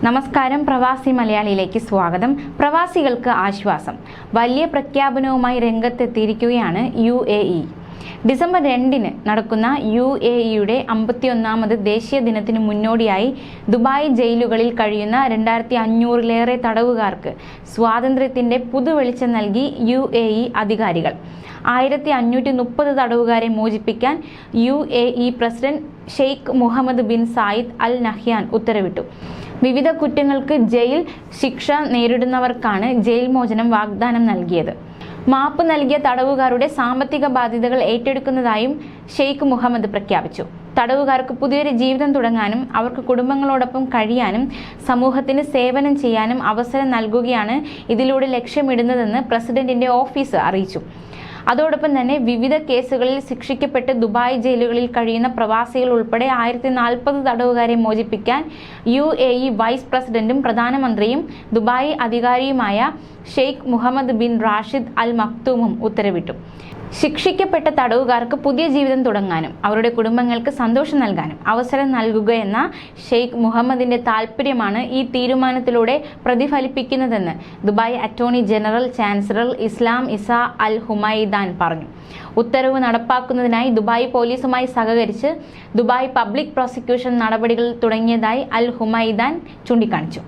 നമസ്കാരം, പ്രവാസി മലയാളിയിലേക്ക് സ്വാഗതം. പ്രവാസികൾക്ക് ആശ്വാസം. വലിയ പ്രഖ്യാപനവുമായി രംഗത്തെത്തിയിരിക്കുകയാണ് UAE. ഡിസംബർ 2-ന് നടക്കുന്ന UAEയുടെ 51ാമത് ദേശീയ ദിനത്തിന് മുന്നോടിയായി ദുബായ് ജയിലുകളിൽ കഴിയുന്ന 2500-ലേറെ തടവുകാർക്ക് സ്വാതന്ത്ര്യത്തിന്റെ പുതുവെളിച്ചം നൽകി UAE അധികാരികൾ. 1530 തടവുകാരെ മോചിപ്പിക്കാൻ UAE president Sheikh Mohammed bin Zayed Al Nahyan ഉത്തരവിട്ടു. വിവിധ കുറ്റങ്ങൾക്ക് ജയിൽ ശിക്ഷ നേരിടുന്നവർക്കാണ് ജയിൽ മോചനം വാഗ്ദാനം നൽകിയത്. മാപ്പ് നൽകിയ തടവുകാരുടെ സാമ്പത്തിക ബാധ്യതകൾ ഏറ്റെടുക്കുന്നതായും ഷെയ്ഖ് മുഹമ്മദ് പ്രഖ്യാപിച്ചു. തടവുകാർക്ക് പുതിയൊരു ജീവിതം തുടങ്ങാനും അവർക്ക് കുടുംബങ്ങളോടൊപ്പം കഴിയാനും സമൂഹത്തിന് സേവനം ചെയ്യാനും അവസരം നൽകുകയാണ് ഇതിലൂടെ ലക്ഷ്യമിടുന്നതെന്ന് പ്രസിഡന്റിന്റെ ഓഫീസ് അറിയിച്ചു. അതോടൊപ്പം തന്നെ വിവിധ കേസുകളിൽ ശിക്ഷിക്കപ്പെട്ട് ദുബായ് ജയിലുകളിൽ കഴിയുന്ന പ്രവാസികൾ ഉൾപ്പെടെ 1040 തടവുകാരെ മോചിപ്പിക്കാൻ UAE വൈസ് പ്രസിഡന്റും പ്രധാനമന്ത്രിയും ദുബായ് അധികാരിയുമായ Sheikh Mohammed bin Rashid Al മക്തൂമും ഉത്തരവിട്ടു. ശിക്ഷിക്കപ്പെട്ട തടവുകാർക്ക് പുതിയ ജീവിതം തുടങ്ങാനും അവരുടെ കുടുംബങ്ങൾക്ക് സന്തോഷം നൽകാനും അവസരം നൽകുകയെന്ന ഷെയ്ഖ് മുഹമ്മദിന്റെ താൽപര്യമാണ് ഈ തീരുമാനത്തിലൂടെ പ്രതിഫലിപ്പിക്കുന്നതെന്ന് ദുബായ് അറ്റോർണി ജനറൽ ചാൻസലർ ഇസ്ലാം ഇസ അൽ ഹുമൈദാൻ പറഞ്ഞു. ഉത്തരവ് നടപ്പാക്കുന്നതിനായി ദുബായ് പോലീസുമായി സഹകരിച്ച് ദുബായ് പബ്ലിക് പ്രോസിക്യൂഷൻ നടപടികൾ തുടങ്ങിയതായി അൽ ഹുമൈദാൻ ചൂണ്ടിക്കാണിച്ചു.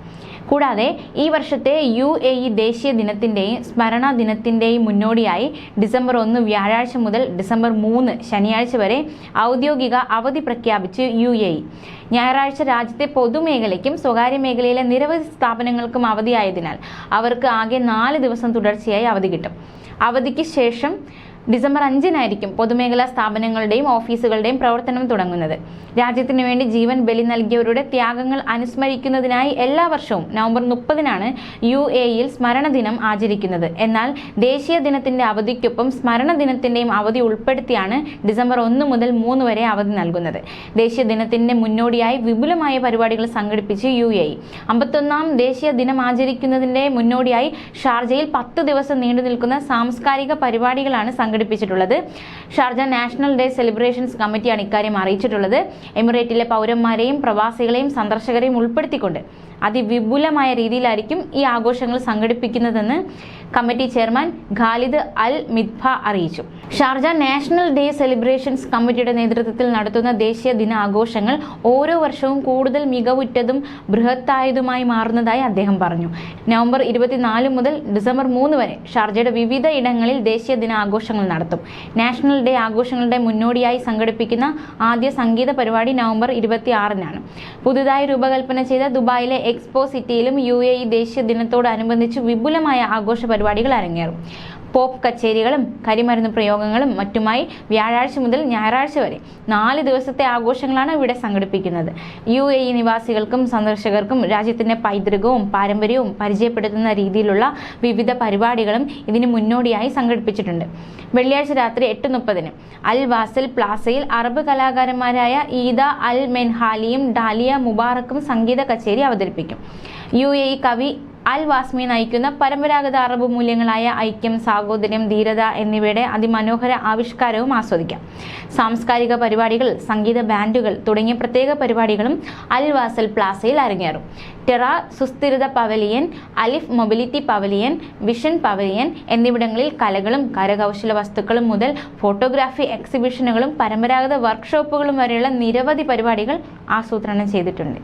കൂടാതെ ഈ വർഷത്തെ UAE ദേശീയ ദിനത്തിന്റെയും സ്മരണ ദിനത്തിന്റെയും മുന്നോടിയായി ഡിസംബർ 1 വ്യാഴാഴ്ച മുതൽ ഡിസംബർ 3 ശനിയാഴ്ച വരെ ഔദ്യോഗിക അവധി പ്രഖ്യാപിച്ച് UAE. ഞായറാഴ്ച രാജ്യത്തെ പൊതുമേഖലയ്ക്കും സ്വകാര്യ മേഖലയിലെ നിരവധി സ്ഥാപനങ്ങൾക്കും അവധിയായതിനാൽ അവർക്ക് ആകെ 4 ദിവസം തുടർച്ചയായി അവധി കിട്ടും. അവധിക്ക് ശേഷം ഡിസംബർ 5-നായിരിക്കും പൊതുമേഖലാ സ്ഥാപനങ്ങളുടെയും ഓഫീസുകളുടെയും പ്രവർത്തനം തുടങ്ങുന്നത്. രാജ്യത്തിനു വേണ്ടി ജീവൻ ബലി നൽകിയവരുടെ ത്യാഗങ്ങൾ അനുസ്മരിക്കുന്നതിനായി എല്ലാ വർഷവും നവംബർ 30-നാണ് UAEയിൽ സ്മരണ ദിനം ആചരിക്കുന്നത്. എന്നാൽ ദേശീയ ദിനത്തിന്റെ അവധിക്കൊപ്പം സ്മരണ ദിനത്തിന്റെയും അവധി ഉൾപ്പെടുത്തിയാണ് ഡിസംബർ 1 മുതൽ 3 വരെ അവധി നൽകുന്നത്. ദേശീയ ദിനത്തിന്റെ മുന്നോടിയായി വിപുലമായ പരിപാടികൾ സംഘടിപ്പിച്ച് UAE 51ാം ദേശീയ ദിനം ആചരിക്കുന്നതിന്റെ മുന്നോടിയായി ഷാർജയിൽ 10 ദിവസം നീണ്ടു നിൽക്കുന്ന സാംസ്കാരിക പരിപാടികളാണ് സംഘടിപ്പിച്ചിട്ടുള്ളത്. ഷാർജ നാഷണൽ ഡേ സെലിബ്രേഷൻസ് കമ്മിറ്റിയാണ് ഇക്കാര്യം അറിയിച്ചിട്ടുള്ളത്. എമിറേറ്റിലെ പൗരന്മാരെയും പ്രവാസികളെയും സന്ദർശകരെയും ഉൾപ്പെടുത്തിക്കൊണ്ട് അതിവിപുലമായ രീതിയിലായിരിക്കും ഈ ആഘോഷങ്ങൾ സംഘടിപ്പിക്കുന്നതെന്ന് കമ്മിറ്റി ചെയർമാൻ ഖാലിദ് അൽ മിദ്ഫ അറിയിച്ചു. ഷാർജ നാഷണൽ ഡേ സെലിബ്രേഷൻസ് കമ്മിറ്റിയുടെ നേതൃത്വത്തിൽ നടത്തുന്ന ദേശീയ ദിന ആഘോഷങ്ങൾ ഓരോ വർഷവും കൂടുതൽ മികവുറ്റതും ബൃഹത്തായതുമായി മാറുന്നതായി അദ്ദേഹം പറഞ്ഞു. നവംബർ 24 മുതൽ ഡിസംബർ 3 വരെ ഷാർജയുടെ വിവിധ ഇടങ്ങളിൽ ദേശീയ ദിന ആഘോഷങ്ങൾ നടത്തും. നാഷണൽ ഡേ ആഘോഷങ്ങളുടെ മുന്നോടിയായി സംഘടിപ്പിക്കുന്ന ആദ്യ സംഗീത പരിപാടി നവംബർ 26-നാണ്. പുതുതായി രൂപകൽപ്പന ചെയ്ത ദുബായിലെ എക്സ്പോ സിറ്റിയിലും UAE ദേശീയ ദിനത്തോടനുബന്ധിച്ച് വിപുലമായ ആഘോഷ പരിപാടികൾ അരങ്ങേറും. പോപ്പ് കച്ചേരികളും കരിമരുന്ന് പ്രയോഗങ്ങളും മറ്റുമായി വ്യാഴാഴ്ച മുതൽ ഞായറാഴ്ച വരെ 4 ദിവസത്തെ ആഘോഷങ്ങളാണ് ഇവിടെ സംഘടിപ്പിക്കുന്നത്. UAE നിവാസികൾക്കും സന്ദർശകർക്കും രാജ്യത്തിന്റെ പൈതൃകവും പാരമ്പര്യവും പരിചയപ്പെടുത്തുന്ന രീതിയിലുള്ള വിവിധ പരിപാടികളും ഇതിന് മുന്നോടിയായി സംഘടിപ്പിച്ചിട്ടുണ്ട്. വെള്ളിയാഴ്ച രാത്രി 8:30-ന് അൽ വാസൽ പ്ലാസയിൽ അറബ് കലാകാരന്മാരായ ഈദ അൽ മെൻഹാലിയും ഡാലിയ മുബാറക്കും സംഗീത കച്ചേരി അവതരിപ്പിക്കും. UAE കവി അൽ വാസ്മി നയിക്കുന്ന പരമ്പരാഗത അറബ് മൂല്യങ്ങളായ ഐക്യം, സാഹോദര്യം, ധീരത എന്നിവയുടെ അതിമനോഹര ആവിഷ്കാരവും ആസ്വദിക്കാം. സാംസ്കാരിക പരിപാടികൾ, സംഗീത ബാൻഡുകൾ തുടങ്ങിയ പ്രത്യേക പരിപാടികളും അൽ വാസൽ പ്ലാസയിൽ അരങ്ങേറും. ടെറ സുസ്ഥിരത പവലിയൻ, അലിഫ് മൊബിലിറ്റി പവലിയൻ, വിഷൻ പവലിയൻ എന്നിവിടങ്ങളിൽ കലകളും കരകൗശല വസ്തുക്കളും മുതൽ ഫോട്ടോഗ്രാഫി എക്സിബിഷനുകളും പരമ്പരാഗത വർക്ക്ഷോപ്പുകളും വരെയുള്ള നിരവധി പരിപാടികൾ ആസൂത്രണം ചെയ്തിട്ടുണ്ട്.